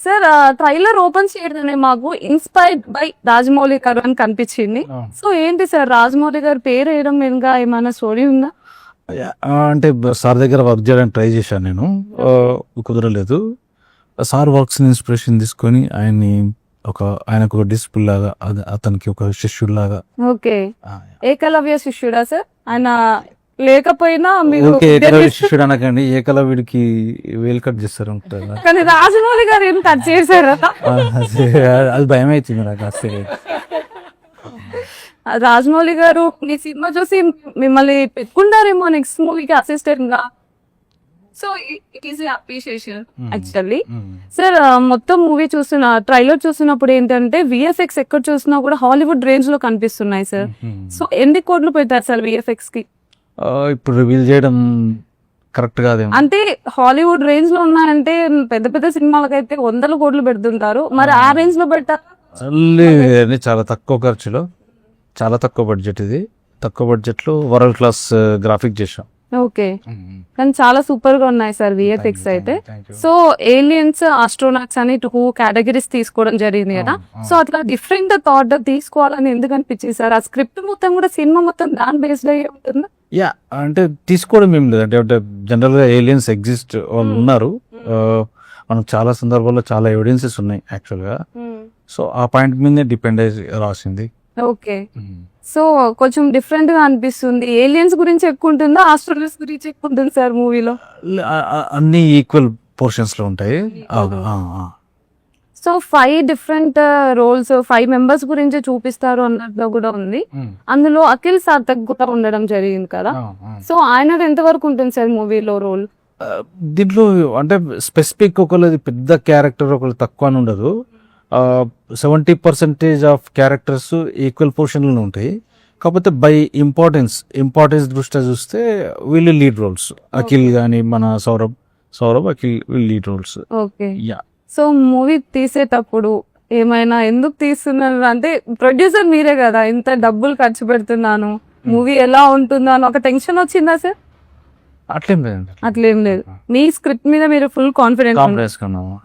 Sir trailer open చేయడమే మాకు inspired by Rajamouli గారు అని కనిపించింది. సో ఏంటి సార్ రాజమౌళి గారు పేరు వేయడం వెనుక ఏమైనా స్టోరీ ఉందా? అంటే సార్ దగ్గర వర్క్ చేయడానికి ట్రై చేశాను నేను, కుదరలేదు. సార్ వర్క్స్ ఇన్స్పిరేషన్ తీసుకొని ఆయనకు ఒక డిసిపుల్ లాగా, అతనికి ఒక శిష్యుడు ఓకే, ఏకలవ్య శిష్యుడా సార్? ఆయన లేకపోయినా మీరు శిష్యుడు అనకండి, ఏకలవ్యుడికి వేలు కట్ చేస్తారు ఉంటారు. కానీ రాజమౌళి గారు ఏం కట్ చేశారా? అది భయం అవుతుంది నాకు అసలు. రాజమౌళి గారు మీ సినిమా చూసి మిమ్మల్ని పెట్టుకుంటారేమో నెక్స్ట్ మూవీకి అసిస్టెంట్ గా. So it is appreciation actually. Sir మొత్తం మూవీ ట్రైలర్ చూస్తున్నప్పుడు ఏంటంటే విఎఫ్ఎక్స్ ఎక్కడ చూసినా కూడా హాలీవుడ్ రేంజ్ లో కనిపిస్తున్నాయి సార్. సో ఎన్ని కోట్లు పెట్టారు సార్ విఎఫ్ఎక్స్ కి? ఇప్పుడు రివీల్ చేయడం కరెక్ట్ కాదేమో. అంటే హాలీవుడ్ రేంజ్ లో ఉన్నాయంటే పెద్ద పెద్ద సినిమాలకైతే 100 కోట్లు పెడుతుంటారు, మరి ఆ రేంజ్ లో పెట్టారు? చాలా తక్కువ ఖర్చులో, చాలా తక్కువ బడ్జెట్. ఇది తక్కువ బడ్జెట్ లో వరల్డ్ క్లాస్ గ్రాఫిక్ చేసాం. ఓకే, కానీ చాలా సూపర్ గా ఉన్నాయి సార్ విఎఫ్ఎక్స్ అయితే. సో ఏలియన్స్, ఆస్ట్రోనాట్స్ అని 2 కేటగిరీస్ తీసుకోవడం జరిగింది కదా. సో అట్లా డిఫరెంట్ థాట్ తీసుకోవాలని ఎందుకు అనిపించింది సార్? ఆ స్క్రిప్ట్ మొత్తం కూడా సినిమా మొత్తం దాని బేస్డ్ అయ్యి ఉంటుందా? అంటే తీసుకోవడం ఏం లేదు, అంటే జనరల్ గా ఏలియన్స్ ఎగ్జిస్ట్, వాళ్ళు ఉన్నారు. మనకు చాలా సందర్భాల్లో చాలా ఎవిడెన్సెస్ ఉన్నాయి యాక్చువల్ గా. సో ఆ పాయింట్ మీదే డిపెండ్ అయ్యి రాసింది. ఓకే, సో కొంచెం డిఫరెంట్ గా అనిపిస్తుంది. ఏలియన్స్ గురించి ఎక్కువ ఉంటుందా, ఆస్ట్రోనట్స్ గురించి ఎక్కువ ఉంటుంది సార్ మూవీలో? అన్ని ఈక్వల్ పోర్షన్స్ లో ఉంటాయి. సో 5 డిఫరెంట్ రోల్స్, 5 మెంబర్స్ గురించి చూపిస్తారు అన్నట్టు కూడా ఉంది. అందులో అఖిల్ సార్థక్ కూడా ఉండడం జరిగింది కదా. సో ఆయన ఎంత వరకు ఉంటుంది సార్ మూవీలో రోల్? దీంట్లో అంటే స్పెసిఫిక్ ఒకళ్ళది పెద్ద క్యారెక్టర్, ఒకళ్ళు తక్కువ అని ఉండదు. 70% ఆఫ్ క్యారెక్టర్స్ ఈక్వల్ పోర్షన్లో ఉంటాయి. కాకపోతే బై ఇంపార్టెన్స్ దృష్ట్యా చూస్తే వీళ్ళు లీడ్ రోల్స్. అఖిల్ కానీ మన సౌరభ్ అఖిల్ వీళ్ళు lead roles. Okay, so movie తీసేటప్పుడు ఏమైనా ఎందుకు తీస్తున్నారు అంటే ప్రొడ్యూసర్ మీరే కదా, ఇంత డబ్బులు ఖర్చు పెడుతున్నాను, మూవీ ఎలా ఉంటుందో అని ఒక టెన్షన్ వచ్చిందా సార్? అట్లేం లేదండి, అట్లేం లేదు. మీ స్క్రిప్ట్ మీద మీరు ఫుల్ కాన్ఫిడెన్స్ ఉన్నాము.